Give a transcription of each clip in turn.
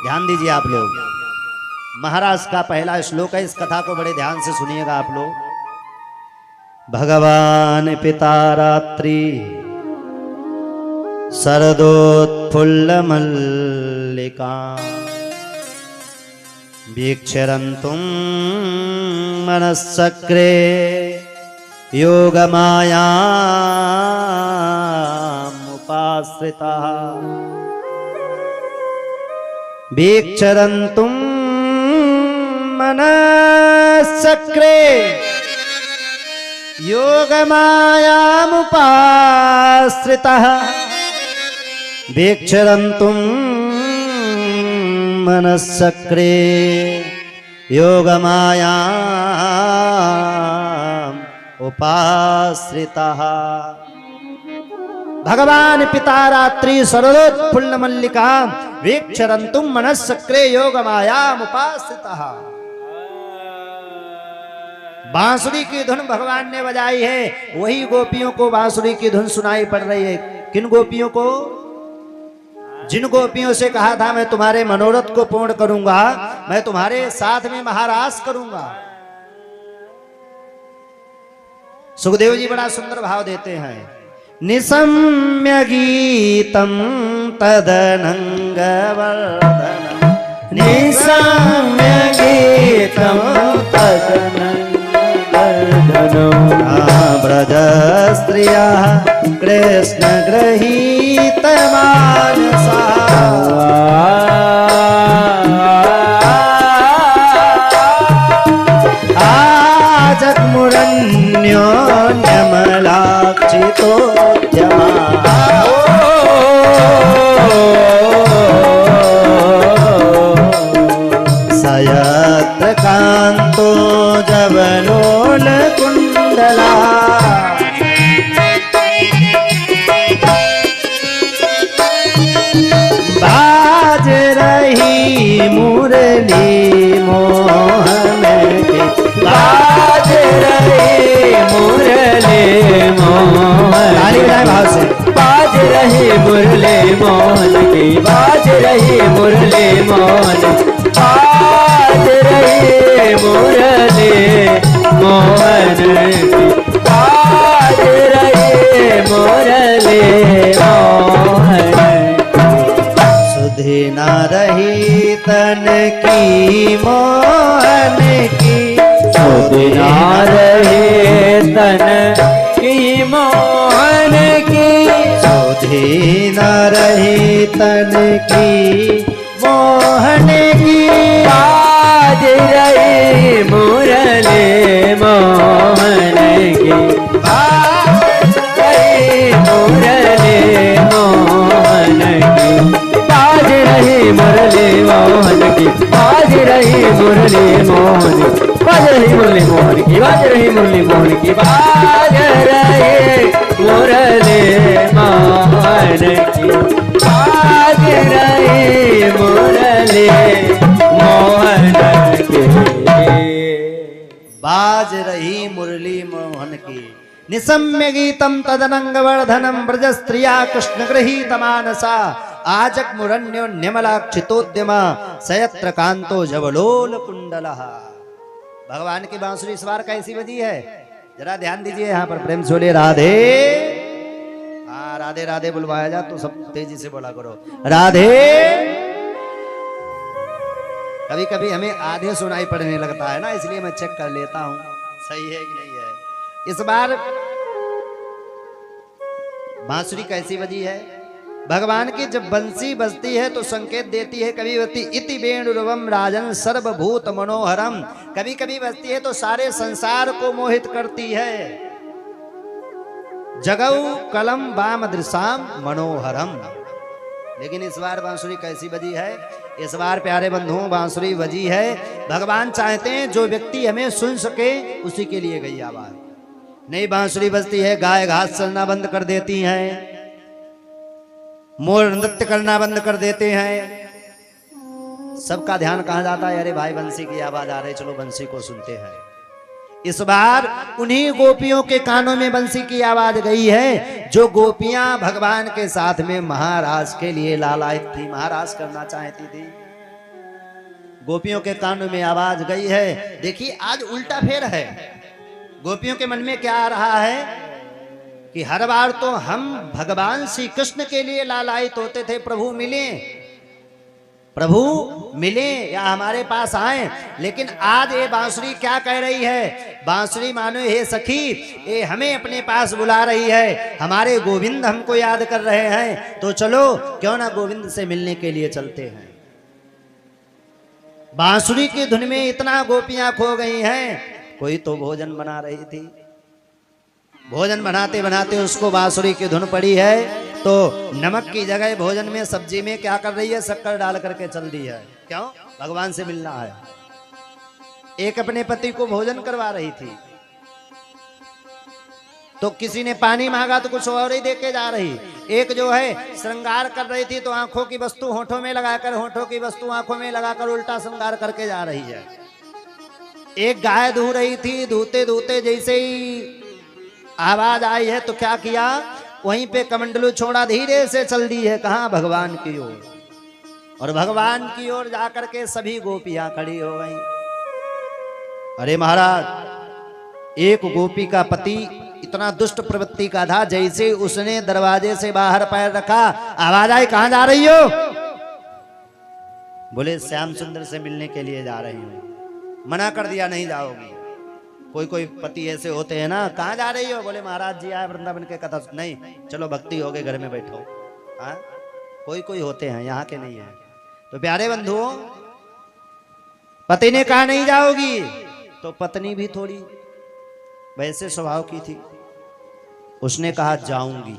ध्यान दीजिए आप लोग, महाराज का पहला श्लोक है, इस कथा को बड़े ध्यान से सुनिएगा आप लोग। भगवान पिता रात्रि शरदोत्फुल्ल मल्लिका वीक्षरन्तुं मनस्सक्रे योगमायामुपाश्रितः वीक्षरन्तुं मनस्सक्रे योगमायामुपाश्रितः वीक्षरन्तुं मनस्सक्रे योगमायाम् उपाश्रितः। भगवान पिता रात्रि शरदोत्फुल्ल मल्लिका वीक्षरन्तुं मनस्सक्रे योगमायाम् उपाश्रितः। बांसुरी की धुन भगवान ने बजाई है, वही गोपियों को बांसुरी की धुन सुनाई पड़ रही है। किन गोपियों को? जिन गोपियों से कहा था मैं तुम्हारे मनोरथ को पूर्ण करूंगा, मैं तुम्हारे साथ में महारास करूंगा। सुखदेव जी बड़ा सुंदर भाव देते हैं। निसम्य गीतम तदनंगवर्धनम, निसम्य गीतम ब्रज स्त्रिया कृष्ण गृहीत मानसा आजग्मुरन्योन्यमलाक्षितोद्यमा सयत्र कान्तो जवलोल कुंडला बाज रही मुरली मोहन की, बाज रही मुरली मोहन, भाव से बाज रही मुरली मोहन की, बाज रही मुरली मोहन, बाज रही मुरली मोहन की, बाज रही मुरली मोहन, सुधि न रही तन की मोहन की, सुधि न रही तन की मोहन की, सुधि न रही तन की मोहन की, बाज रही मुरली मोहन की, बाज रही मुरली मोहन की, बाज रही मुरली मोहन की, बाज रही मुरली मोहन, बाज रही मुरली मोहन की, बाज रही मुरली मोहन की, बाज रही मुरली मोहन की, बाज रही मुरली मोहन की, बाज रही मुरली मोहन की। निसम्य गीतम तदनंगवर्धनम ब्रज स्त्रिया कृष्ण गृहीत मानसा आजग्मुरन्योन्यमलाक्षितोद्यमा सयत्र कांतो जवलोल कुंडलः। भगवान की बांसुरी इस बार कैसी बजी है, जरा ध्यान दीजिए। यहाँ पर प्रेम से बोले राधे। हाँ, राधे राधे बुलवाया जा तो सब तेजी से बोला करो राधे। कभी कभी हमें आधे सुनाई पड़ने लगता है ना, इसलिए मैं चेक कर लेता हूँ सही है कि नहीं है। इस बार बांसुरी कैसी बजी है? भगवान की जब बंसी बजती है तो संकेत देती है, कभी बजती इति वेणुरवम राजन सर्वभूत मनोहरम, कभी कभी बजती है तो सारे संसार को मोहित करती है। जगऊ कलम वाम दृशाम मनोहरम। लेकिन इस बार बांसुरी कैसी बजी है? इस बार प्यारे बंधुओं बांसुरी बजी है, भगवान चाहते हैं जो व्यक्ति हमें सुन सके उसी के लिए गई आवाज। नई बांसुरी बजती है, गाय घास चलना बंद कर देती हैं, मोर नृत्य करना बंद कर देते हैं, सबका ध्यान कहाँ जाता है? अरे भाई बंसी की आवाज आ रही, चलो बंसी को सुनते हैं। इस बार उन्हीं गोपियों के कानों में बंसी की आवाज गई है जो गोपियां भगवान के साथ में महाराज के लिए लालायित थी, महाराज करना चाहती थी। गोपियों के कानों में आवाज गई है। देखिए आज उल्टा फेर है। गोपियों के मन में क्या आ रहा है कि हर बार तो हम भगवान श्री कृष्ण के लिए लालायित होते थे, प्रभु मिले या हमारे पास आए, लेकिन आज ये बांसुरी क्या कह रही है? बांसुरी मानो हे सखी, ये हमें अपने पास बुला रही है, हमारे गोविंद हमको याद कर रहे हैं, तो चलो क्यों ना गोविंद से मिलने के लिए चलते हैं। बांसुरी की धुन में इतना गोपियां खो गई हैं। कोई तो भोजन बना रही थी, भोजन बनाते बनाते उसको बांसुरी की धुन पड़ी है, तो नमक की जगह भोजन में सब्जी में क्या कर रही है? शक्कर डाल करके चल दी है। क्यों? भगवान से मिलना है। एक अपने पति को भोजन करवा रही थी, तो किसी ने पानी मांगा तो कुछ और ही देके जा रही। एक जो है श्रृंगार कर रही थी, तो आंखों की वस्तु होठों में लगाकर, होठों की वस्तु आंखों में लगाकर उल्टा श्रृंगार करके जा रही है। एक गाय धो रही थी, धोते धोते जैसे ही आवाज आई है तो क्या किया? वहीं पे कमंडलू छोड़ा, धीरे से चल दी है। कहां? भगवान की ओर। और भगवान की ओर जाकर के सभी गोपियां खड़ी हो गई। अरे महाराज, एक गोपी का पति इतना दुष्ट प्रवृत्ति का था, जैसे उसने दरवाजे से बाहर पैर रखा, आवाज आई, कहां जा रही हो? बोले श्याम सुंदर से मिलने के लिए जा रही हूं। मना कर दिया, नहीं जाओगी। कोई कोई पति ऐसे होते हैं ना, कहां जा रही हो? बोले महाराज जी आए वृंदावन के कथा। नहीं, चलो भक्ति हो गई, घर में बैठो। हाँ, कोई कोई होते हैं, यहाँ के नहीं है। तो प्यारे बंधुओं, पति ने कहा नहीं जाओगी, तो पत्नी भी थोड़ी वैसे स्वभाव की थी, उसने कहा जाऊंगी।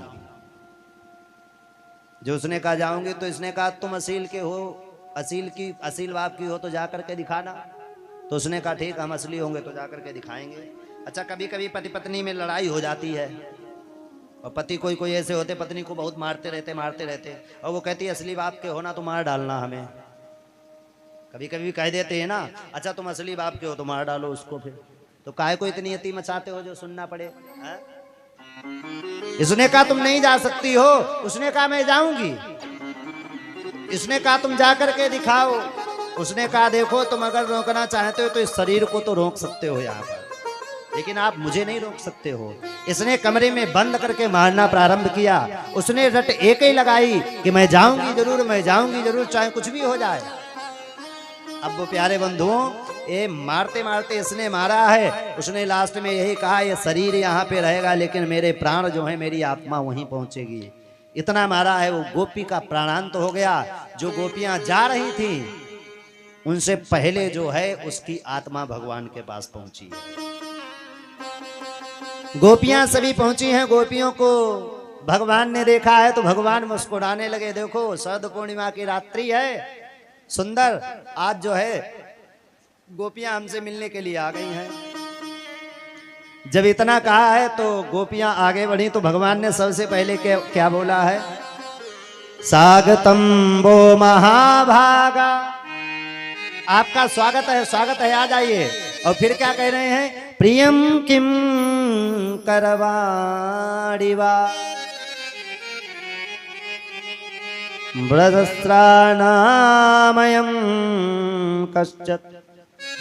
जो उसने कहा जाऊंगी, तो इसने कहा तुम असील के हो, असील बाप की हो तो जाकर के दिखाना। तो उसने कहा ठीक, हम असली होंगे तो जाकर के दिखाएंगे। अच्छा, कभी कभी पति पत्नी में लड़ाई हो जाती है, और पति कोई कोई ऐसे होते पत्नी को बहुत मारते रहते, और वो कहती है असली बाप के होना तो मार डालना हमें। कभी कभी कह देते हैं ना, अच्छा तुम असली बाप के हो तो मार डालो उसको। फिर तो काहे को इतनी अति मचाते हो जो सुनना पड़े? है? इसने कहा तुम नहीं जा सकती हो, उसने कहा मैं जाऊंगी। इसने कहा तुम जाकर के दिखाओ, उसने कहा देखो तुम अगर रोकना चाहते हो तो इस शरीर को तो रोक सकते हो यहाँ पर, लेकिन आप मुझे नहीं रोक सकते हो। इसने कमरे में बंद करके मारना प्रारंभ किया। उसने रट एक ही लगाई कि मैं जाऊंगी जरूर, मैं जाऊंगी जरूर, चाहे कुछ भी हो जाए। अब वो प्यारे बंधुओं, ये मारते मारते इसने मारा है। उसने लास्ट में यही कहा, ये शरीर यहाँ पे रहेगा, लेकिन मेरे प्राण जो है, मेरी आत्मा वहीं पहुंचेगी। इतना मारा है, वो गोपी का प्राणांत हो गया। जो गोपियां जा रही थी, उनसे पहले जो है उसकी आत्मा भगवान के पास पहुंची है। गोपियां सभी पहुंची हैं। गोपियों को भगवान ने देखा है तो भगवान मुस्कुराने लगे। देखो शरद पूर्णिमा की रात्रि है, सुंदर, आज जो है गोपियां हमसे मिलने के लिए आ गई हैं। जब इतना कहा है तो गोपियां आगे बढ़ी, तो भगवान ने सबसे पहले क्या बोला है? स्वागतम वो महाभागा, आपका स्वागत है, आ जाइए। और फिर क्या कह रहे हैं? प्रियम किम करवाणिवा ब्रजस्त्राणामयं कश्चित्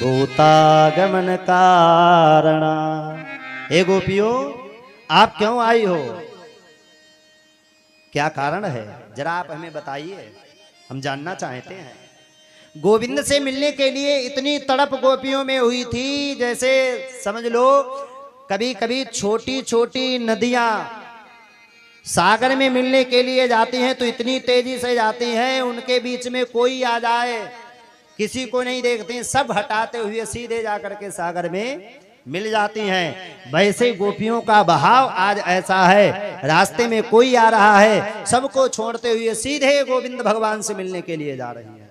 भूतागमन कारणा। हे गोपियों, आप क्यों आई हो? क्या कारण है? जरा आप हमें बताइए, हम जानना चाहते हैं। गोविंद से मिलने के लिए इतनी तड़प गोपियों में हुई थी, जैसे समझ लो कभी कभी छोटी छोटी नदियां सागर में मिलने के लिए जाती हैं तो इतनी तेजी से जाती हैं, उनके बीच में कोई आ जाए किसी को नहीं देखती, सब हटाते हुए सीधे जाकर के सागर में मिल जाती हैं। वैसे गोपियों का बहाव आज ऐसा है, रास्ते में कोई आ रहा है, सबको छोड़ते हुए सीधे गोविंद भगवान से मिलने के लिए जा रही है।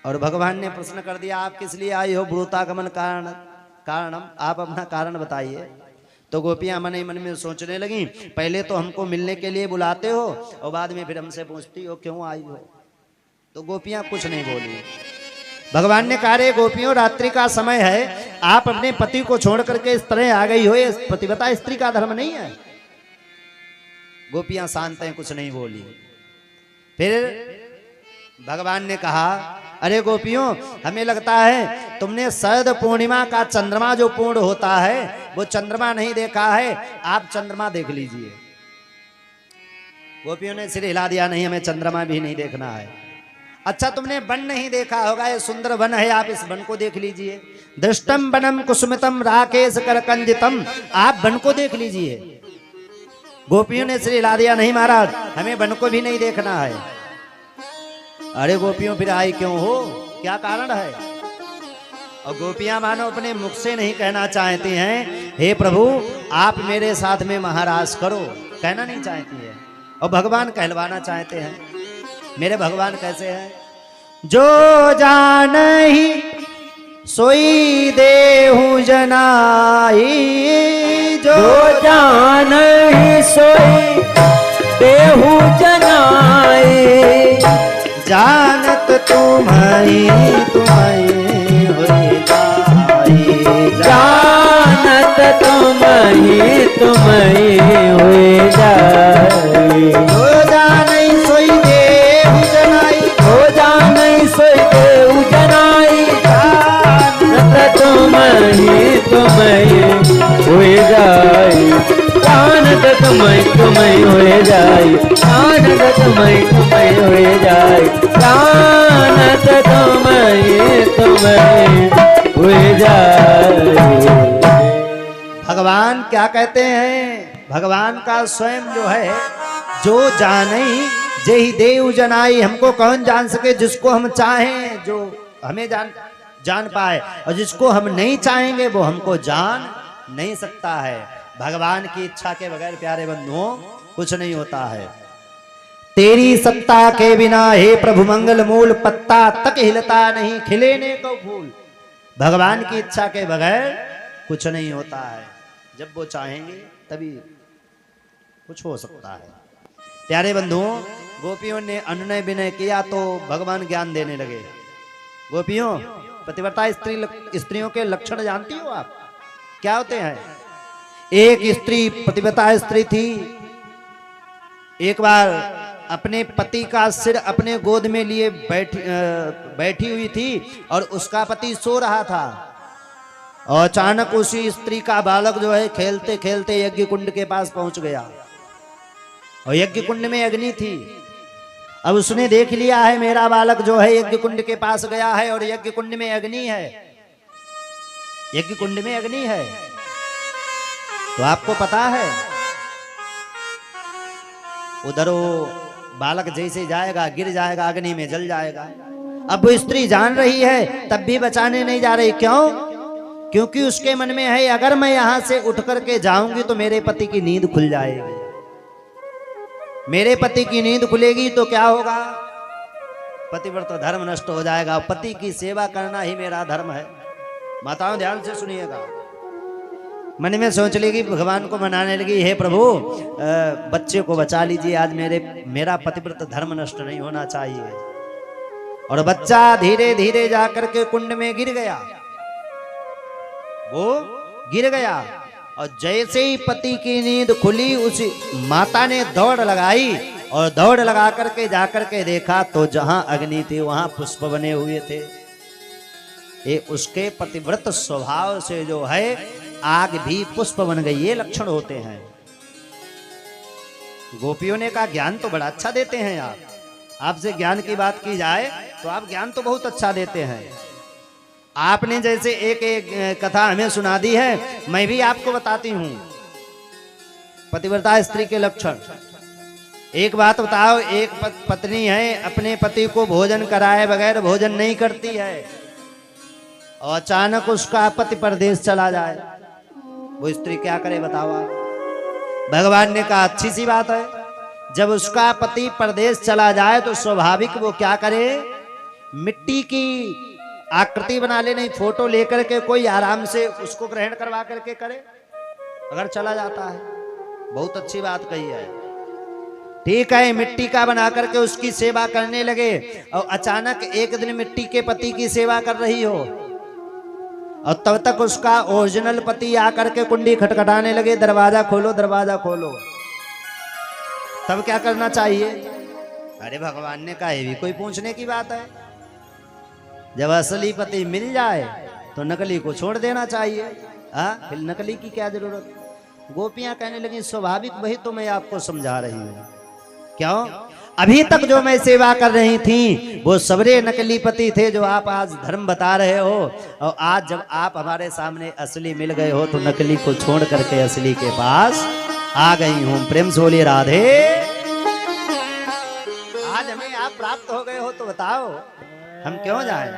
और भगवान ने प्रश्न कर दिया, आप किस लिए आई हो? ब्रूतागमन कारणम, आप अपना कारण बताइए। तो गोपियां मन ही मन में सोचने लगी, पहले तो हमको मिलने के लिए बुलाते हो और बाद में फिर हमसे पूछती हो क्यों आई हो। तो गोपियां कुछ नहीं बोली। भगवान ने कहा, रे गोपियों, रात्रि का समय है, आप अपने पति को छोड़ करके इस तरह आ गई हो, ये पतिव्रता स्त्री का धर्म नहीं है। गोपियां शांत हैं, कुछ नहीं बोली। फिर भगवान ने कहा, अरे गोपियों, हमें लगता है तुमने शरद पूर्णिमा का चंद्रमा जो पूर्ण होता है वो चंद्रमा नहीं देखा है, आप चंद्रमा देख लीजिए। गोपियों ने सिर हिला दिया, नहीं हमें चंद्रमा भी नहीं देखना है। अच्छा, तुमने वन नहीं देखा होगा, ये सुंदर वन है, आप इस वन को देख लीजिए। दृष्टम वनम कुसुमितम राकेश करकंजितम, आप वन को देख लीजिए। गोपियों ने सिर हिला दिया, नहीं महाराज हमें वन को भी नहीं देखना है। अरे गोपियों, फिर आई क्यों हो, क्या कारण है? और गोपियां मानो अपने मुख से नहीं कहना चाहती हैं, हे प्रभु आप मेरे साथ में महाराज करो, कहना नहीं चाहती है। और भगवान कहलवाना चाहते हैं। मेरे भगवान कैसे हैं? जो जानहि सोई देहु जनाई, जो जानहि सोई देहु जनाई, जानत तुम्हारी तुम्हें होई जाई, जानत तुम्हें तुम्हें होई जाई। जो जानई सोई देहु जनाई, हो जानई सोई देहु जनाई, जानत तुम्हें तुम्हें होई जाई, जानत तुम्हें होई जाई, जानत तुम्हें होई जाई, जानत तुम्हें होई जाई। भगवान क्या कहते हैं? भगवान का स्वयं जो है, जो जानई जेहि देव जनाई, हमको कौन जान सके? जिसको हम चाहें, जो हमें जान पाए, और जिसको हम नहीं चाहेंगे वो हमको जान नहीं सकता है। भगवान की इच्छा के बगैर प्यारे बंधुओं कुछ नहीं होता है। तेरी सत्ता के बिना हे प्रभु मंगल मूल, पत्ता तक हिलता नहीं खिलेने को फूल। भगवान की इच्छा के बगैर कुछ नहीं होता है। जब वो चाहेंगे तभी कुछ हो सकता है। प्यारे बंधुओं, गोपियों ने अनुनय विनय किया तो भगवान ज्ञान देने लगे। गोपियों, पतिव्रता स्त्रियों के लक्षण जानती हो आप क्या होते हैं? एक स्त्री पतिव्रता स्त्री थी, एक बार अपने पति का सिर अपने गोद में लिए बैठी हुई थी और उसका पति सो रहा था। और अचानक उसी स्त्री का बालक जो है खेलते खेलते यज्ञ कुंड के पास पहुंच गया और यज्ञ कुंड में अग्नि थी। अब उसने देख लिया है मेरा बालक जो है यज्ञ कुंड के पास गया है और यज्ञ कुंड में अग्नि है, यज्ञ कुंड में अग्नि है। तो आपको पता है उधर वो बालक जैसे जाएगा गिर जाएगा, अग्नि में जल जाएगा। अब वो स्त्री जान रही है तब भी बचाने नहीं जा रही। क्यों? क्योंकि उसके मन में है अगर मैं यहां से उठ करके जाऊंगी तो मेरे पति की नींद खुल जाएगी। मेरे पति की नींद खुलेगी तो क्या होगा? पतिव्रत धर्म नष्ट हो जाएगा। पति की सेवा करना ही मेरा धर्म है। माताओं ध्यान से सुनिएगा। मन में सोच लेगी, भगवान को मनाने लगी, हे प्रभु बच्चे को बचा लीजिए, आज मेरा पतिव्रत धर्म नष्ट नहीं होना चाहिए। और बच्चा धीरे धीरे जाकर के कुंड में गिर गया, वो गिर गया। और जैसे ही पति की नींद खुली उसी माता ने दौड़ लगाई और दौड़ लगा करके जाकर के देखा तो जहां अग्नि थी वहां पुष्प बने हुए थे। ये उसके पतिव्रत स्वभाव से जो है आग भी पुष्प बन गई। ये लक्षण होते हैं। गोपियों ने कहा ज्ञान तो बड़ा अच्छा देते हैं आप, आपसे ज्ञान की बात की जाए तो आप ज्ञान तो बहुत अच्छा देते हैं। आपने जैसे एक कथा हमें सुना दी है, मैं भी आपको बताती हूं पतिव्रता स्त्री के लक्षण। एक बात बताओ, एक पत्नी है अपने पति को भोजन कराए बगैर भोजन नहीं करती है और अचानक उसका पति परदेश चला जाए, वो स्त्री क्या करे बताओ आप? भगवान ने कहा अच्छी सी बात है, जब उसका पति परदेश चला जाए तो स्वाभाविक वो क्या करे, मिट्टी की आकृति बना ले, नहीं फोटो लेकर के कोई आराम से उसको ग्रहण करवा करके करे अगर चला जाता है। बहुत अच्छी बात कही है। ठीक है, मिट्टी का बना करके उसकी सेवा करने लगे और अचानक एक दिन मिट्टी के पति की सेवा कर रही हो और तब तक उसका ओरिजिनल पति आकर के कुंडी खटखटाने लगे, दरवाजा खोलो दरवाजा खोलो। तब क्या करना चाहिए? अरे भगवान ने कहा ये भी कोई पूछने की बात है? जब असली पति मिल जाए तो नकली को छोड़ देना चाहिए। फिर नकली की क्या जरूरत। गोपियां कहने लगी स्वाभाविक वही तो मैं आपको समझा रही हूं। क्यों? अभी तक जो मैं सेवा कर रही थी वो सबरे नकली पति थे जो आप आज धर्म बता रहे हो, और आज जब आप हमारे सामने असली मिल गए हो तो नकली को छोड़ करके असली के पास आ गई हूं। प्रेम से बोलिए राधे। आज हमें आप प्राप्त हो गए हो तो बताओ हम क्यों जाएं।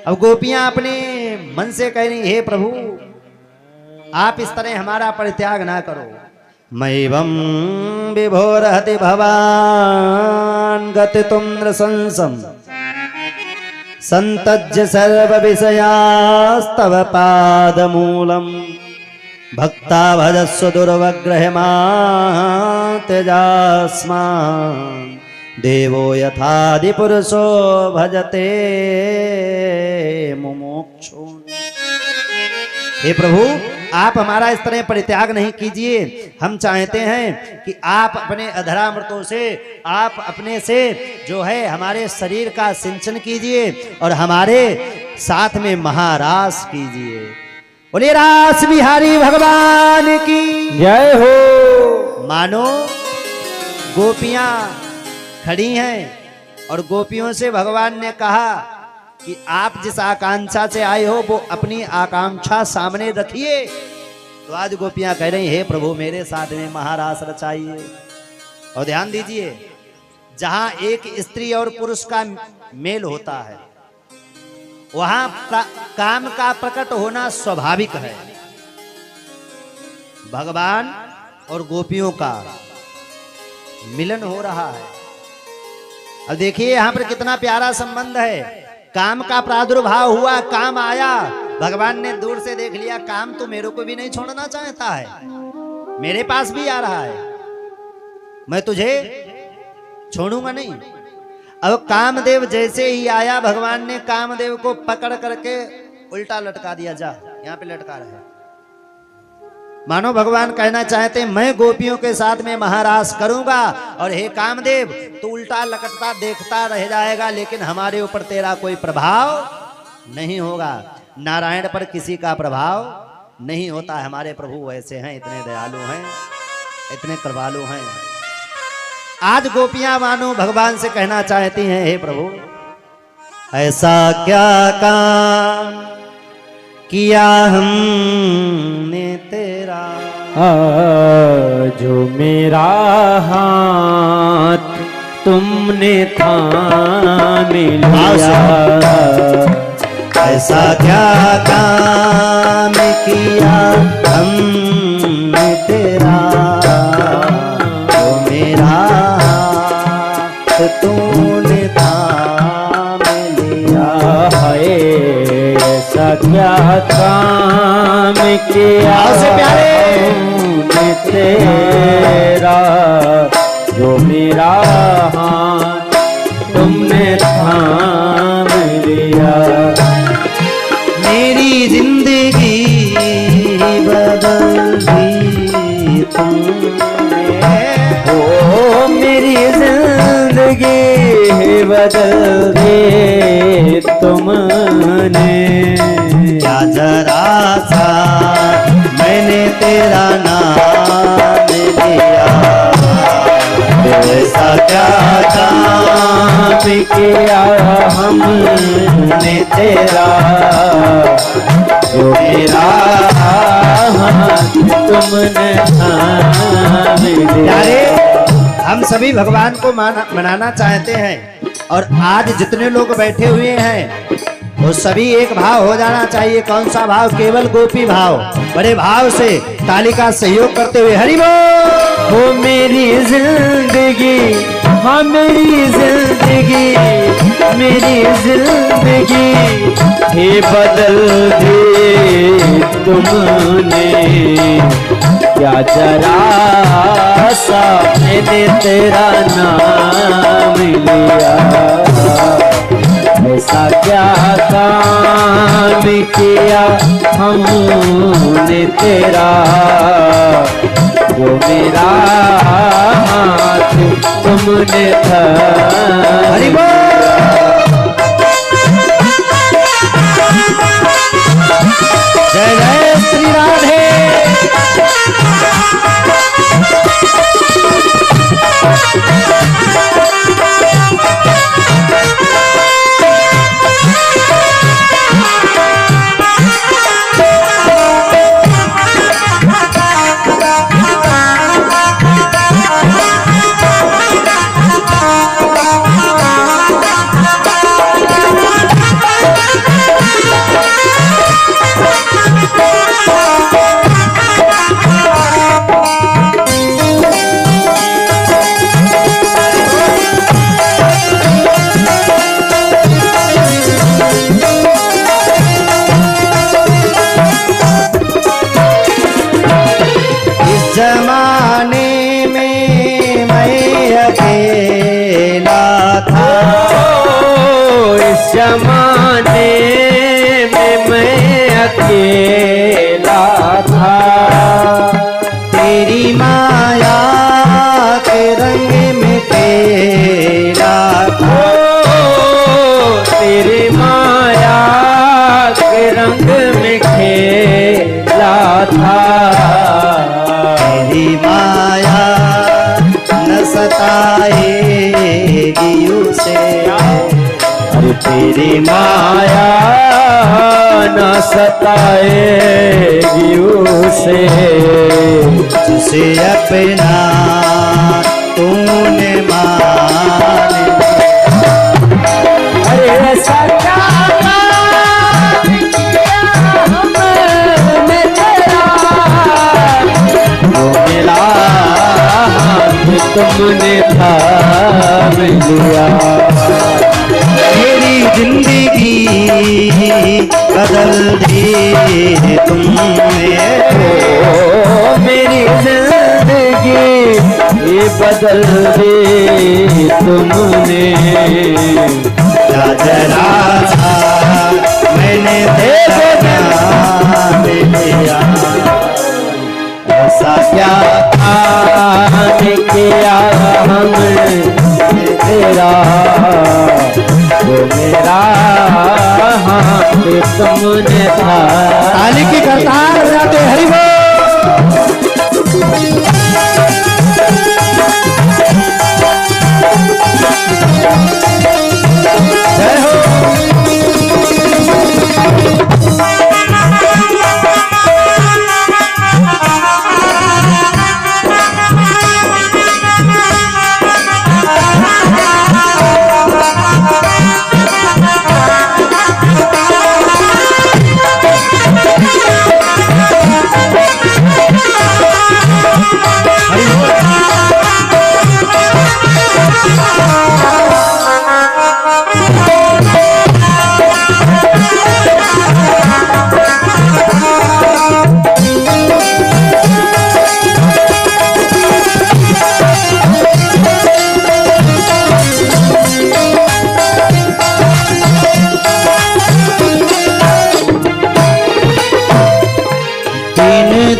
अब गोपियां अपने मन से कह रही हे प्रभु आप इस तरह हमारा परित्याग ना करो। मैवं विभोरहति भवान गतितुं नृशंसं संतज्य सर्व विषयास्तव पादमूलम् भक्ता भजस्व दुर्वग्रहमान् त्यजास्मान् देवो यथादि पुरुषो भजते मुमुक्षुन्। हे प्रभु आप हमारा इस तरह परित्याग नहीं कीजिए। हम चाहते हैं कि आप अपने अधरामृतों से आप अपने से जो है हमारे शरीर का सिंचन कीजिए और हमारे साथ में महारास कीजिए। बोले रास बिहारी भगवान की जय हो। मानो गोपियां खड़ी हैं और गोपियों से भगवान ने कहा कि आप जिस आकांक्षा से आए हो वो अपनी आकांक्षा सामने रखिए। तो आज गोपियां कह रही हे प्रभु मेरे साथ में महारास रचाइए। और ध्यान दीजिए जहां एक स्त्री और पुरुष का मेल होता है वहां काम का प्रकट होना स्वाभाविक है। भगवान और गोपियों का मिलन हो रहा है। अब देखिए यहां पर कितना प्यारा संबंध है। काम का प्रादुर्भाव हुआ, काम आया, भगवान ने दूर से देख लिया काम तो मेरे को भी नहीं छोड़ना चाहता है, मेरे पास भी आ रहा है, मैं तुझे छोड़ूंगा नहीं। अब कामदेव जैसे ही आया भगवान ने कामदेव को पकड़ करके उल्टा लटका दिया। जा यहां पे लटका रहे। मानो भगवान कहना चाहते मैं गोपियों के साथ में महारास करूंगा और हे कामदेव तू उल्टा लटकता देखता रह जाएगा लेकिन हमारे ऊपर तेरा कोई प्रभाव नहीं होगा। नारायण पर किसी का प्रभाव नहीं होता है। हमारे प्रभु ऐसे हैं, इतने दयालु हैं, इतने कृपालु हैं। आज गोपियां मानो भगवान से कहना चाहती हैं हे प्रभु ऐसा क्या काम किया हमने तेरा जो मेरा हाथ तुमने थाम लिया। ऐसा क्या काम किया हमने तेरा जो मेरा हाथ तुमने थाम लिया। ऐसा क्या काम किया हमने तेरा जो मेरा हाथ तुमने थाम लिया। मेरी जिंदगी बदल दी तुमने। ओ मेरी जिंदगी बदल दी तुमने। क्या जरा सा मैंने तेरा नाम लिया। ऐसा क्या काम किया हमने तेरा जो मेरा हाथ तुमने थाम लिया। हम सभी भगवान को मनाना चाहते हैं और आज जितने लोग बैठे हुए हैं वो सभी एक भाव हो जाना चाहिए। कौन सा भाव? केवल गोपी भाव। बड़े भाव से ताली का सहयोग करते हुए हरि बोल। वो मेरी जिंदगी, हाँ मेरी जिंदगी, मेरी जिंदगी ही बदल दी तुमने। क्या जरा सा मैंने तेरा नाम लिया। ऐसा क्या काम किया हमने तेरा जो मेरा हाथ तुमने थाम। जमाने में मैं अकेला था, तेरी माया के रंग में खेला था, तेरी माया के रंग में खेला था, तेरी माया न सताएगी उसे, अरे तेरी माया न सताएगी उसे, जिसे अपना तूने मान लिया। अरे ऐसा क्या हमने तेरा, वो मिला तुमने थाम लिया, मेरी जिंदगी बदल दी तुमने, ओ मेरी जिंदगी ये बदल दी तुमने, क्या जरा सा मैंने तेरा नाम लिया, ऐसा क्या काम किया हमने तेरा, वो मेरा हाथ तुमने था। ताली की करतार बजाते हरि बोल। जय हो।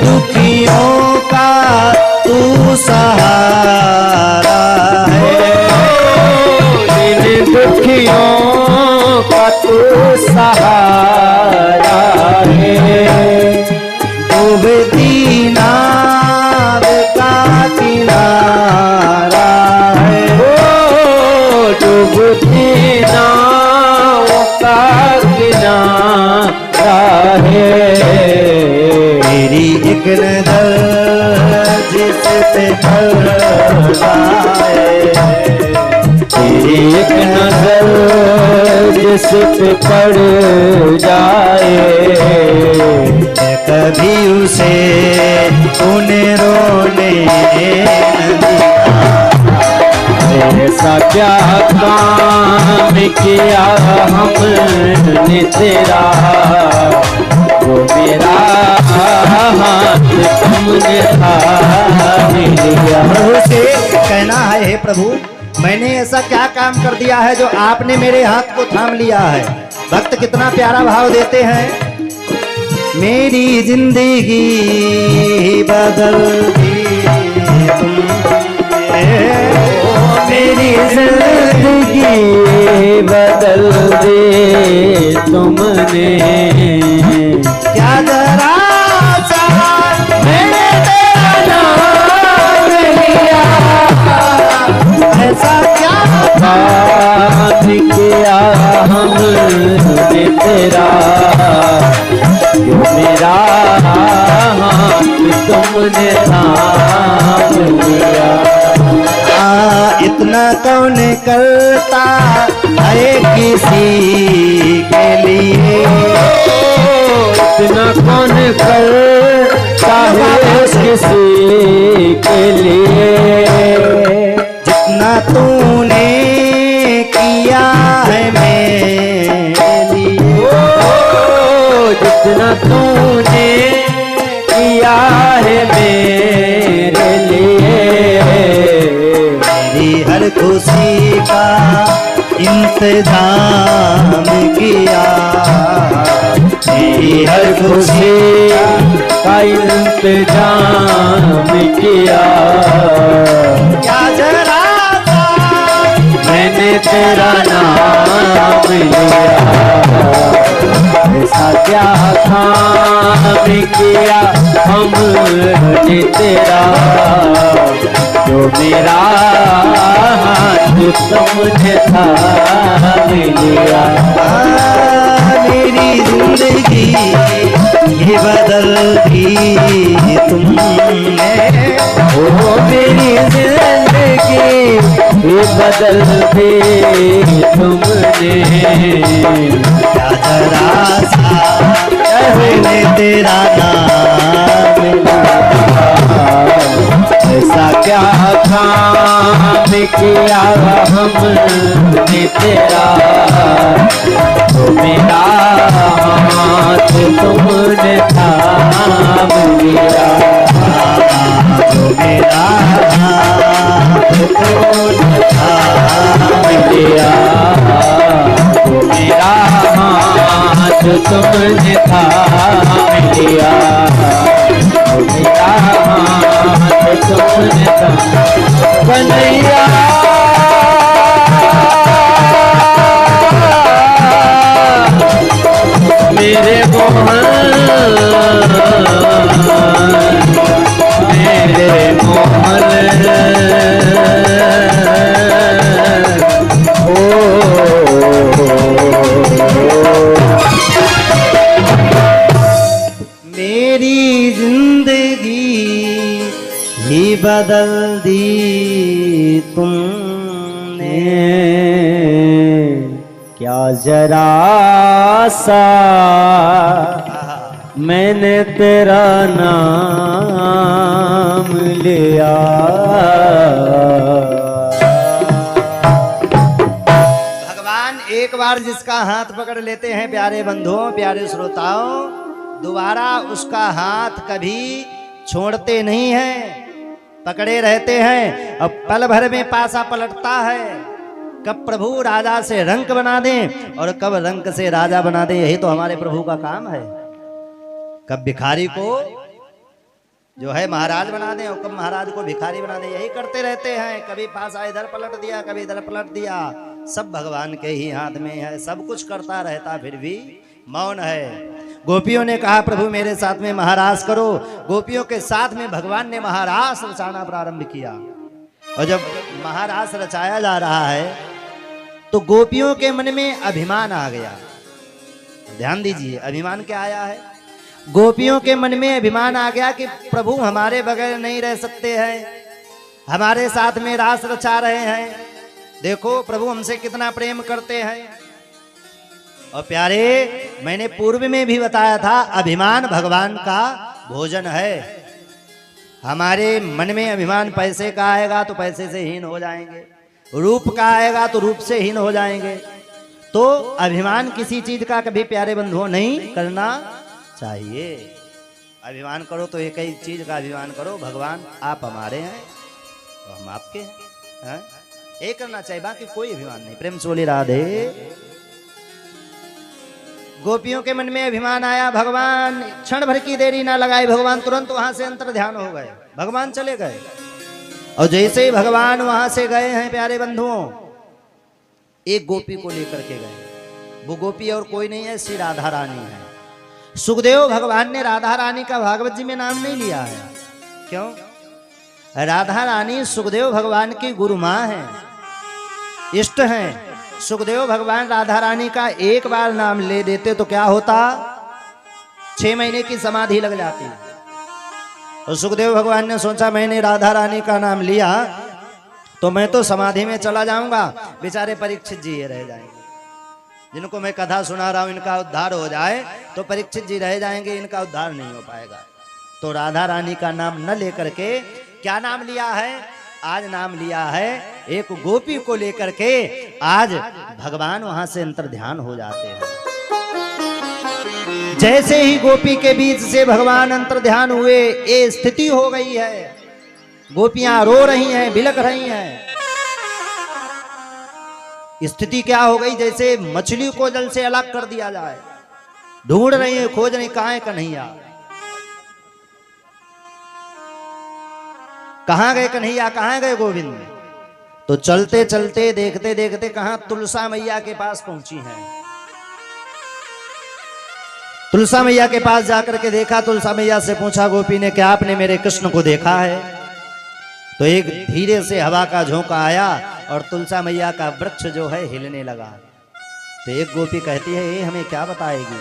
दुखियों का तू सहारा है, इन दुखियों का तू सहारा है, डूबती नाव का किनारा है, ओ डूबती नाव का किनारा है, तेरी एक नजर जिस पे पड़ जाए, तेरी एक नजर जिस पे पड़ जाए, कभी उसे तूने रोने न दिया, ऐसा क्या काम किया हमने तेरा, वो मेरा हाथ तुमने थाम लिया। प्रभु से कहना है, हे प्रभु मैंने ऐसा क्या काम कर दिया है जो आपने मेरे हाथ को थाम लिया है। भक्त कितना प्यारा भाव देते हैं, मेरी जिंदगी बदल दी तुमने, मेरी जिंदगी बदल दे तुमने, क्या जरा सा मैंने तेरा नाम लिया, ऐसा क्या काम किया हमने तेरा, जो मेरा हाथ तुमने थाम लिया। इतना कौन करता है किसी के लिए, इतना कौन करता है किसी के लिए, जितना तूने किया है मेरे लिए, जितना तूने किया है मेरे लिए, मेरी हर खुशी का इंतजाम किया, मेरी हर खुशी का इंतजाम किया। क्या जरा सा मैंने तेरा नाम लिया, ऐसा क्या काम किया हमने तेरा, जो मेरा हाथ तुमने थाम लिया। मेरी जिंदगी ये बदल दी तुमने, ओ मेरी जिंदगी ये बदल दी तुमने। क्या जरा सा मैंने तेरा नाम लिया, ऐसा क्या काम किया हमने तेरा, तो मेरा हाथ तुमने थाम लिया। तो मेरा हाथ तुमने थाम लिया, तो मेरा हाथ तुमने थाम लिया, तो मेरा हाथ तुमने थाम। कन्हैया मेरे मोहन, मेरे मोहन, ओ मेरी जिंदगी ही बदल दी तुमने। क्या जरा सा मैंने तेरा नाम लिया, भगवान एक बार जिसका हाथ पकड़ लेते हैं प्यारे बंधुओं, प्यारे श्रोताओं, दोबारा उसका हाथ कभी छोड़ते नहीं हैं, पकड़े रहते हैं। अब पल भर में पासा पलटता है। कब प्रभु राजा से रंक बना दें और कब रंक से राजा बना दें, यही तो हमारे प्रभु का काम है। कब भिखारी को जो है महाराज बना दें और कब महाराज को भिखारी बना दें, यही करते रहते हैं। कभी पासा इधर पलट दिया, कभी इधर पलट दिया, सब भगवान के ही हाथ में है। सब कुछ करता रहता फिर भी मौन है। गोपियों ने कहा प्रभु मेरे साथ में महारास करो। गोपियों के साथ में भगवान ने महारास रचाना प्रारंभ किया। और जब महारास रचाया जा रहा है तो गोपियों के मन में अभिमान आ गया। ध्यान दीजिए, अभिमान क्या आया है? गोपियों के मन में अभिमान आ गया कि प्रभु हमारे बगैर नहीं रह सकते हैं, हमारे साथ में रास रचा रहे हैं। देखो प्रभु हमसे कितना प्रेम करते हैं। और प्यारे, मैंने पूर्व में भी बताया था, अभिमान भगवान का भोजन है। हमारे मन में अभिमान पैसे का आएगा तो पैसे से हीन हो जाएंगे, रूप का आएगा तो रूप से हीन हो जाएंगे। तो अभिमान किसी चीज का कभी प्यारे बंधुओं नहीं करना चाहिए। अभिमान करो तो एक ही चीज का अभिमान करो, भगवान आप हमारे हैं तो हम आपके हैं, ये करना चाहिए, बाकी कोई अभिमान नहीं। प्रेम से बोली राधे। गोपियों के मन में अभिमान आया। भगवान क्षण भर की देरी ना लगाए, भगवान तुरंत वहां से अंतर ध्यान हो गए, भगवान चले गए। और जैसे ही भगवान वहां से गए हैं प्यारे बंधुओं, एक गोपी को लेकर के गए। वो गोपी और कोई नहीं है, श्री राधा रानी है। सुखदेव भगवान ने राधा रानी का भागवत जी में नाम नहीं लिया है। क्यों? राधा रानी सुखदेव भगवान की गुरु माँ है, इष्ट हैं। सुखदेव भगवान राधा रानी का एक बार नाम ले देते तो क्या होता? 6 महीने की समाधि लग जाती। और सुखदेव भगवान ने सोचा मैंने राधा रानी का नाम लिया तो मैं तो समाधि में चला जाऊंगा, बेचारे परीक्षित जी ये रह जाएंगे। जिनको मैं कथा सुना रहा हूं इनका उद्धार हो जाए तो परीक्षित जी रह जाएंगे, इनका उद्धार नहीं हो पाएगा। तो राधा रानी का नाम न लेकर के क्या नाम लिया है? आज नाम लिया है एक गोपी को लेकर के। आज भगवान वहां से अंतर ध्यान हो जाते हैं। जैसे ही गोपी के बीच से भगवान अंतर ध्यान हुए, ये स्थिति हो गई है। गोपियां रो रही हैं, बिलक रही हैं। स्थिति क्या हो गई, जैसे मछली को जल से अलग कर दिया जाए। ढूंढ रही है, खोज रही, कहां है कन्हैया, कहां गए कन्हैया, कहां गए गोविंद। तो चलते चलते देखते देखते कहां तुलसा मैया के पास पहुंची हैं। तुलसा मैया के पास जाकर के देखा, तुलसा मैया से पूछा गोपी ने, क्या आपने मेरे कृष्ण को देखा है? तो एक धीरे से हवा का झोंका आया और तुलसा मैया का वृक्ष जो है हिलने लगा। तो एक गोपी कहती है, ये हमें क्या बताएगी,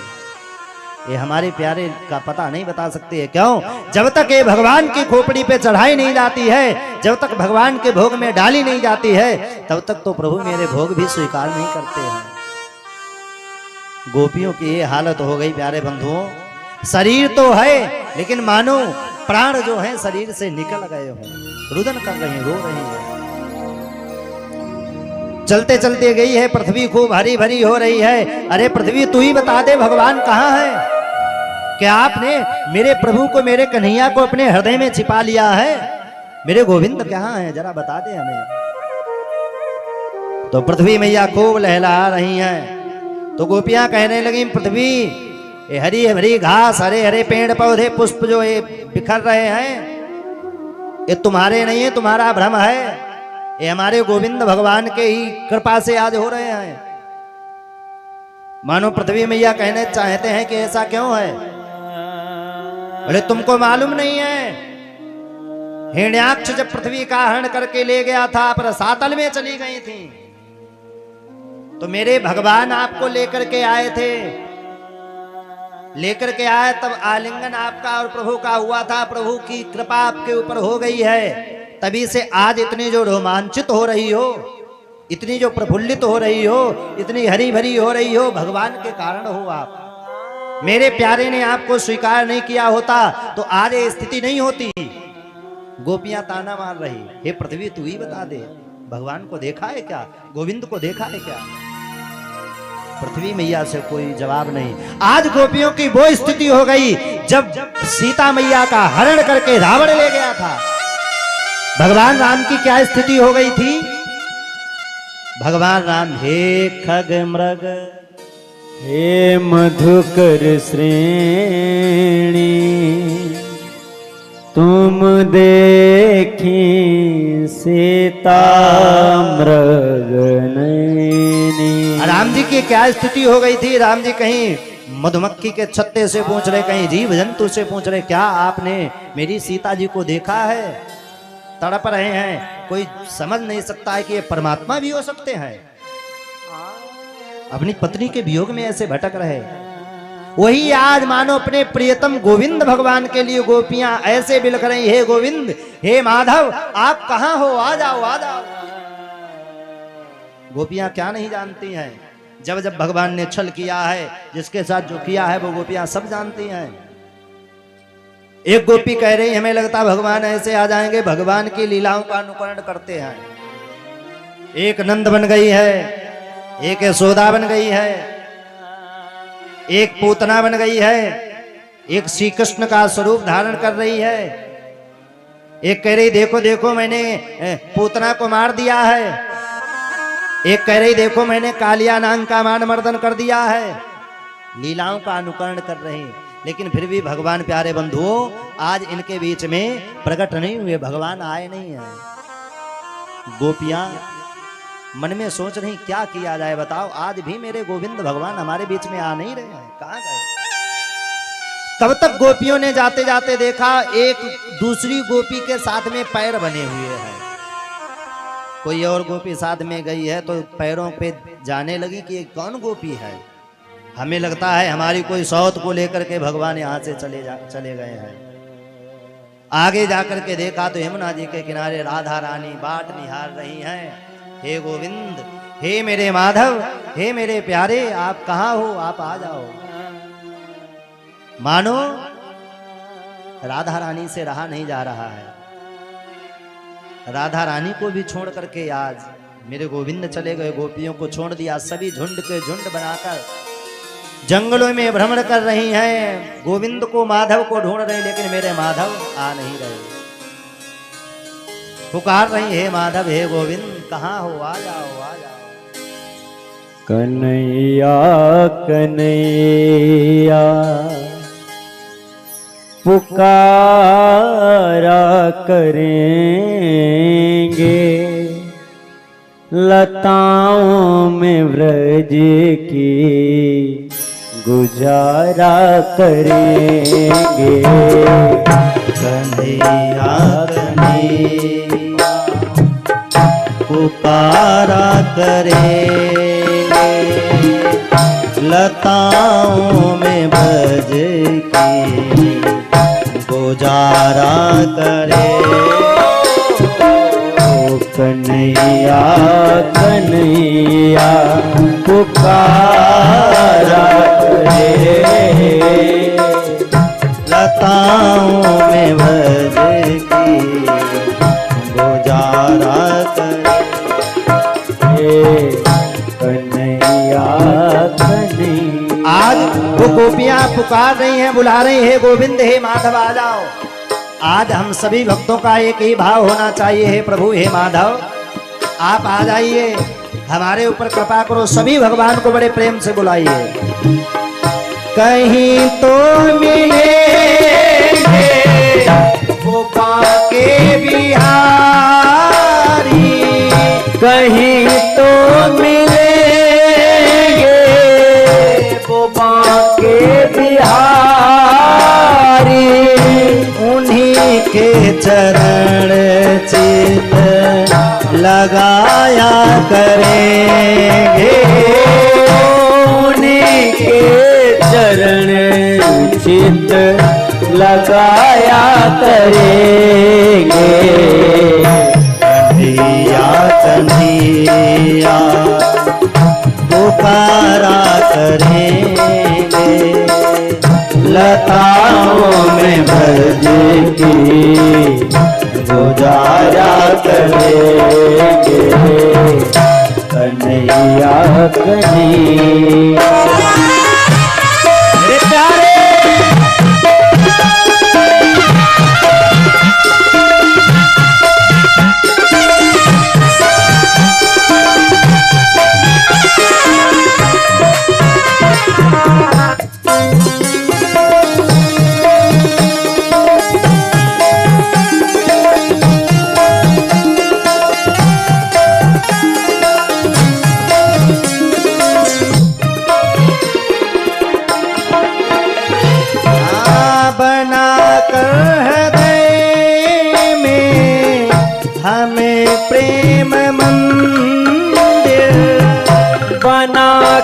ये हमारे प्यारे का पता नहीं बता सकती है। क्यों? जब तक ये भगवान की खोपड़ी पे चढ़ाई नहीं जाती है, जब तक भगवान के भोग में डाली नहीं जाती है, तब तक तो प्रभु मेरे भोग भी स्वीकार नहीं करते हैं। गोपियों की ये हालत हो गई प्यारे बंधुओं। शरीर तो है लेकिन मानो प्राण जो है शरीर से निकल गए हों, रुदन कर रही, रो रही है। चलते चलते गई है, पृथ्वी खूब हरी भरी हो रही है। अरे पृथ्वी तू ही बता दे भगवान कहाँ है? क्या आपने मेरे प्रभु को, मेरे कन्हैया को अपने हृदय में छिपा लिया है? मेरे गोविंद कहाँ है, जरा बता दे हमें। तो पृथ्वी मैया खूब लहला रही हैं। तो गोपियां कहने लगी, पृथ्वी ये हरी भरी घास, हरे हरे पेड़ पौधे, पुष्प जो ये बिखर रहे हैं, ये तुम्हारे नहीं है, तुम्हारा भ्रम है। ये हमारे गोविंद भगवान के ही कृपा से आज हो रहे हैं। मानो पृथ्वी मैया कहने चाहते हैं कि ऐसा क्यों है? बोले तुमको मालूम नहीं है, हिरण्याक्ष जब पृथ्वी का हरण करके ले गया था, पर सातल में चली गई थी, तो मेरे भगवान आपको लेकर के आए थे। लेकर के आए तब आलिंगन आपका और प्रभु का हुआ था। प्रभु की कृपा आपके ऊपर हो गई है, तभी से आज इतनी जो रोमांचित हो रही हो, इतनी जो प्रफुल्लित हो रही हो, इतनी हरी भरी हो रही हो, भगवान के कारण हो आप। मेरे प्यारे ने आपको स्वीकार नहीं किया होता तो आज ये स्थिति नहीं होती। गोपियां ताना मार रही, हे पृथ्वी तू ही बता दे, भगवान को देखा है क्या, गोविंद को देखा है क्या? पृथ्वी मैया से कोई जवाब नहीं। आज गोपियों की वो स्थिति हो गई जब सीता मैया का हरण करके रावण ले गया था। भगवान राम की क्या स्थिति हो गई थी? भगवान राम, हे खग मृग, हे मधुकर श्रेणी, तुम देखी सीता मृग नैनी। राम जी की क्या स्थिति हो गई थी? राम जी कहीं मधुमक्खी के छत्ते से पूछ रहे, कहीं जीव जंतु से पूछ रहे, क्या आपने मेरी सीता जी को देखा है? तड़प रहे हैं। कोई समझ नहीं सकता है कि ये परमात्मा भी हो सकते हैं, अपनी पत्नी के वियोग में ऐसे भटक रहे। वही आज मानो अपने प्रियतम गोविंद भगवान के लिए गोपियां ऐसे बिलख रही, हे गोविंद, हे माधव, आप कहां हो, आ जाओ आ जाओ। गोपियां क्या नहीं जानती हैं, जब जब भगवान ने छल किया है, जिसके साथ जो किया है वो गोपियां सब जानती हैं। एक गोपी कह रही, हमें लगता भगवान ऐसे आ जाएंगे, भगवान की लीलाओं का अनुकरण करते हैं। एक नंद बन गई है, एक यशोदा बन गई है, एक पूतना बन गई है, एक श्री कृष्ण का स्वरूप धारण कर रही है। एक कह रही, देखो देखो मैंने पूतना को मार दिया है। एक कह रही, देखो मैंने कालिया नाग का मान मर्दन कर दिया है। लीलाओं का अनुकरण कर रहे हैं, लेकिन फिर भी भगवान प्यारे बंधुओं आज इनके बीच में प्रकट नहीं हुए, भगवान आए नहीं है। गोपियां मन में सोच रही, क्या किया जाए बताओ, आज भी मेरे गोविंद भगवान हमारे बीच में आ नहीं रहे हैं, कहां गए? तब तक गोपियों ने जाते जाते देखा एक दूसरी गोपी के साथ में पैर बने हुए हैं। कोई और गोपी साथ में गई है तो पैरों पे जाने लगी कि ये कौन गोपी है। हमें लगता है हमारी कोई सौत को लेकर के भगवान यहाँ से चले गए हैं। आगे जाकर के देखा तो यमुना जी के किनारे राधा रानी बाट निहार रही हैं। हे गोविंद, हे मेरे माधव, हे मेरे प्यारे, आप कहाँ हो, आप आ जाओ। मानो राधा रानी से रहा नहीं जा रहा है। राधा रानी को भी छोड़ करके आज मेरे गोविंद चले गए, गोपियों को छोड़ दिया। सभी झुंड के झुंड बनाकर जंगलों में भ्रमण कर रही हैं, गोविंद को माधव को ढूंढ रहे, लेकिन मेरे माधव आ नहीं रहे। पुकार रही, हे माधव, हे गोविंद, कहाँ हो, आ जाओ आ जाओ। कन्हैया कन्हैया पुकारा करेंगे, लताओं में व्रज की गुजारा करेंगे। कन्हैया कन्हैया पुकारा करेंगे, लताओं में ब्रज की गुजारा करेंगे। कन्हैया कन्हैया पुकारा करेंगे, लताओं में ब्रज की गुजारा करेंगे। कन्हैया कन्हैया। आज वो गोपियां पुकार रही हैं, बुला रही है, गोविंद हे माधव आ जाओ। आज हम सभी भक्तों का एक ही भाव होना चाहिए, हे प्रभु हे माधव आप आ जाइए, हमारे ऊपर कृपा करो। सभी भगवान को बड़े प्रेम से बुलाइए। कहीं तो मिलेंगे वो बाके बिहारी, कहीं तो मिलेंगे वो बाके बिहारी, उन्हीं के चरण चित लगाया करेंगे, उन्हीं के चरण चित लगाया करेंगे। कन्हैया कन्हैया पुकारा करेंगे, लताओं में ब्रज की गुजारा करेंगे। कन्हैया कन्हैया। मेरे प्यारे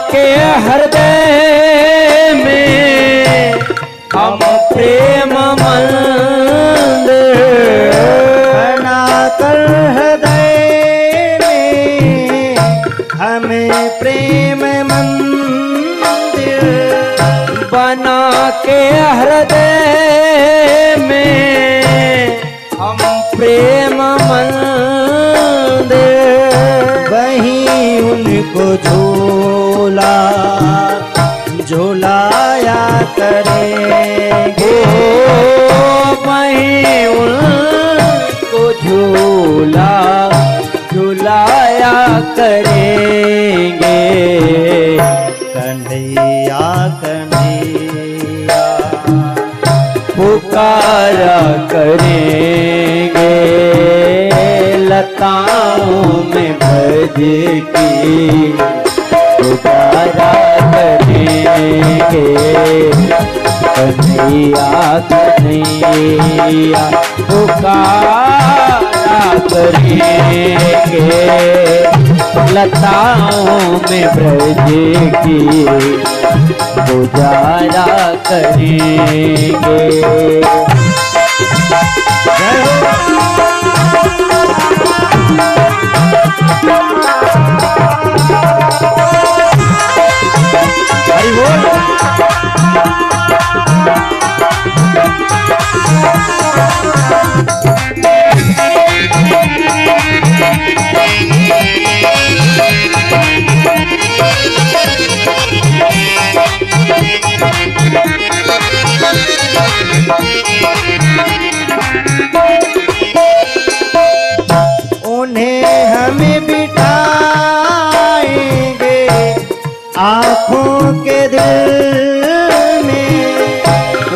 के हृदय में हम प्रेम मंदिर बना कर हृदय में हमें प्रेम मंदिर, बना के हृदय में हम प्रेम मंदिर, वहीं उनको झूला झूलाया करेंगे, वहीं उनको झूला झूलाया करेंगे। कन्हैया कन्हैया पुकारा करेंगे, लताओं में भज की पुकारा करेंगे। कन्हैया कन्हैया पुकारा करेंगे, लताओं में ब्रज की गुजारा करेंगे। हरि बोल। उन्हें हमें बिठाएंगे आँखों के दिल में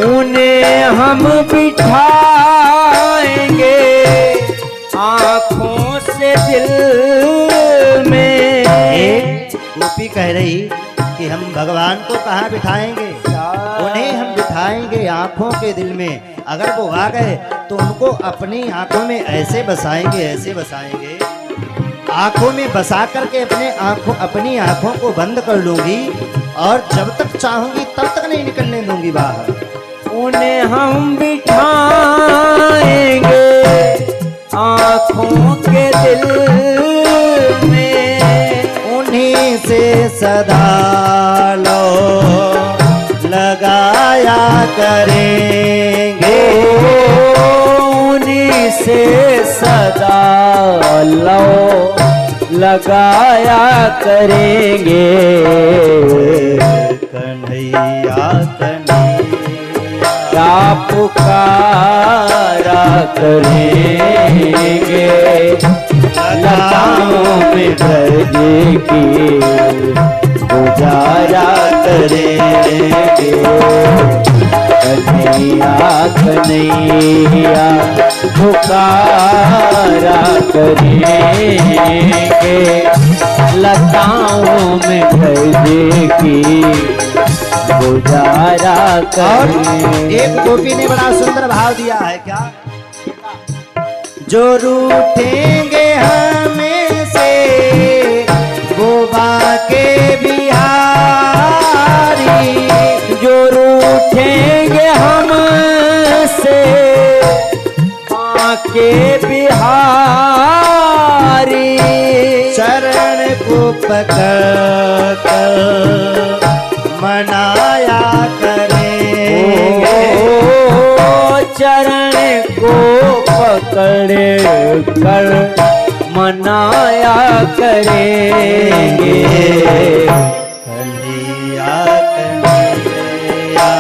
उन्हें हम बिठाएंगे आँखों से दिल में। एक गोपी कह रही कि हम भगवान को कहाँ बिठाएंगे, उन्हें हम बिठाएंगे आँखों के दिल में। अगर वो आ गए तो उनको अपनी आँखों में ऐसे बसाएंगे, ऐसे बसाएंगे, आँखों में बसा करके अपनी आँखों को बंद कर लूंगी और जब तक चाहूंगी तब तक नहीं निकलने दूंगी बाहर। उन्हें हम बिठाएंगे आँखों के दिल में। उन्हीं से सदा लो लगाया करेंगे, उन्हीं से सदा लो लगाया करेंगे। कन्हैया कन्हैया पुकारा करेंगे, लताओं में ब्रज की गुजारा करेंगे। कन्हैया कन्हैया पुकारा करेंगे, लताओं में ब्रज की गुजारा करेंगे। एक गोपी ने बड़ा सुंदर भाव दिया है, क्या? जो रूठेंगे हमें से वो बाके बिहारी, जो रूठेंगे हमसे बाके बिहारी, चरण को पकड़ कर मनाया करेंगे। चरण को पकड़ कर मनाया करेंगे। कन्हैया कन्हैया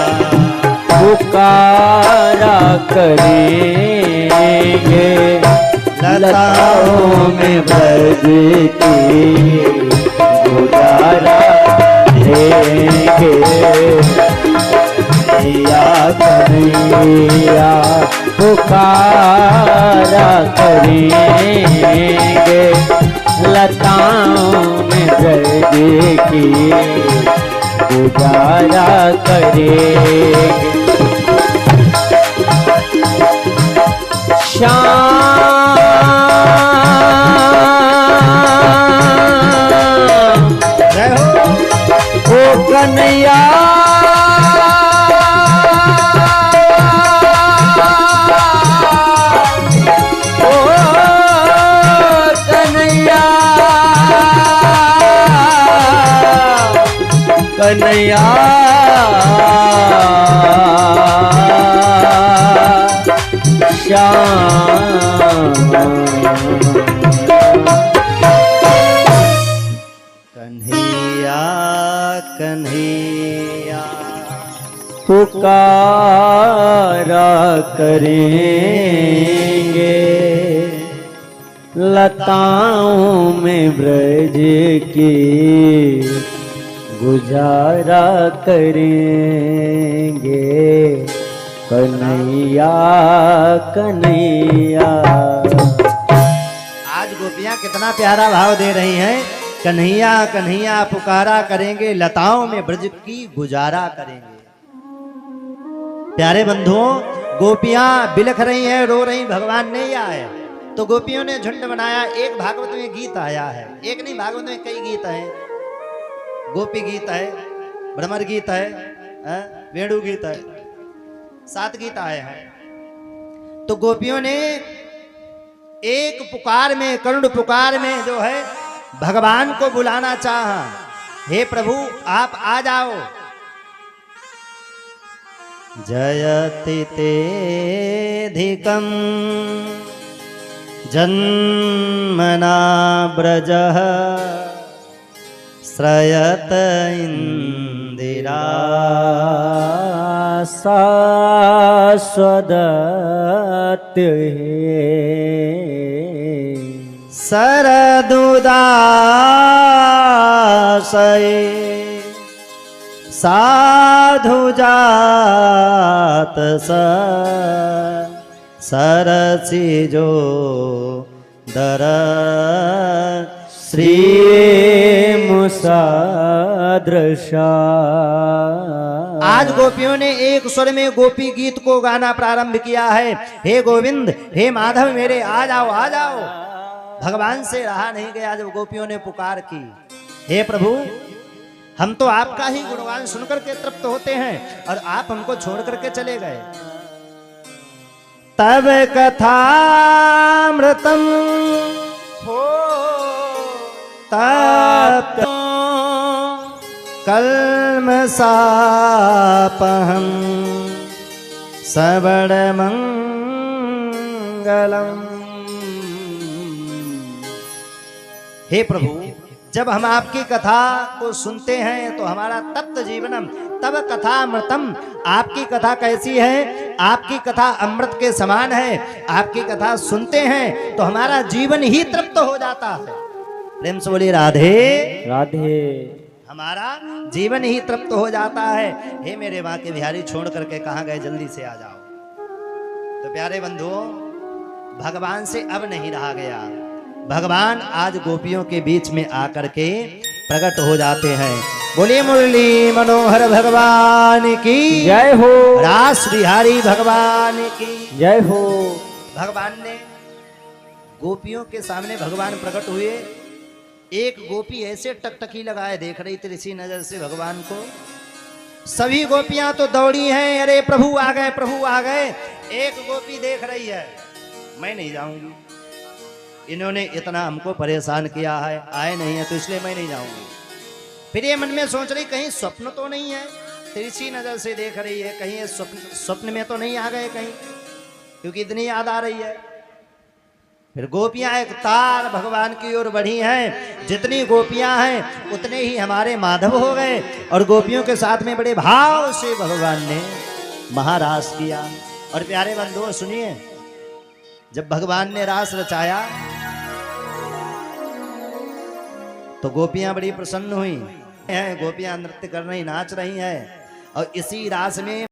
पुकारा करेंगे, लताओं में ब्रज की गुजारा करेंगे। कन्हैया कन्हैया पुकारा करेंगे, लताओं में ब्रज की गुजारा करेंगे। श्याम ओ कन्हैया कन्हैया श्याम कन्हैया कन्हैया पुकारा करेंगे, लताओं में ब्रज की गुजारा करेंगे। कन्हैया कन्हैया। आज गोपियां कितना प्यारा भाव दे रही हैं। कन्हैया कन्हैया पुकारा करेंगे, लताओं में ब्रज की गुजारा करेंगे। प्यारे बंधुओं, गोपियां बिलख रही हैं, रो रही, भगवान नहीं आए तो गोपियों ने झुंड बनाया। एक भागवत में गीत आया है, एक नहीं भागवत में कई गीत हैं। गोपी गीत है, भ्रमर गीत है, वेणु गीत है, 7 गीत आए हैं। तो गोपियों ने एक पुकार में, करुण पुकार में जो है भगवान को बुलाना चाहा, हे प्रभु आप आ जाओ। जयति तेधिकं जन्मना ब्रजः श्रयत इंदिरा शाश्वदत्य शरदुदासये साधु जात सरसी जो दर श्री मुसादृशा। आज गोपियों ने एक स्वर में गोपी गीत को गाना प्रारंभ किया है। हे गोविंद, हे माधव मेरे, आ जाओ आ जाओ। भगवान से रहा नहीं गया जब गोपियों ने पुकार की, हे प्रभु, हम तो आपका ही गुणगान सुनकर के तृप्त होते हैं और आप हमको छोड़ करके चले गए। तब कथामृतम हो तब कल्मषापहं सवड़ मंगलम। हे प्रभु, जब हम आपकी कथा को सुनते हैं तो हमारा तप्त जीवनम तब कथामृतम, आपकी कथा कैसी है? आपकी कथा अमृत के समान है। आपकी कथा सुनते हैं तो हमारा जीवन ही तृप्त हो जाता है। प्रेम से बोलिए राधे राधे। हमारा जीवन ही तृप्त हो जाता है। हे मेरे माँ के बिहारी, छोड़ करके कहाँ गए? जल्दी से आ जाओ। तो प्यारे बंधुओं, भगवान से अब नहीं रहा गया। भगवान आज गोपियों के बीच में आकर के प्रकट हो जाते हैं। बोलिए मुरली मनोहर भगवान की जय हो। रास बिहारी भगवान की जय हो। भगवान ने गोपियों के सामने भगवान प्रकट हुए। एक गोपी ऐसे टकटकी लगाए देख रही थी इसी नजर से भगवान को। सभी गोपियां तो दौड़ी हैं, अरे प्रभु आ गए, प्रभु आ गए। एक गोपी देख रही है, मैं नहीं जाऊंगी, इन्होंने इतना हमको परेशान किया है, आए नहीं है तो इसलिए मैं नहीं जाऊंगी। फिर ये मन में सोच रही कहीं स्वप्न तो नहीं है, तिरछी नजर से देख रही है, कहीं ये स्वप्न में तो नहीं आ गए कहीं, क्योंकि इतनी याद आ रही है। फिर गोपियां एक तार भगवान की ओर बढ़ी हैं। जितनी गोपियां हैं उतने ही हमारे माधव हो गए और गोपियों के साथ में बड़े भाव से भगवान ने महारास किया। और प्यारे बंधुओं सुनिए, जब भगवान ने रास रचाया तो गोपियां बड़ी प्रसन्न हुई हैं। गोपियां नृत्य कर रही, नाच रही हैं और इसी रास में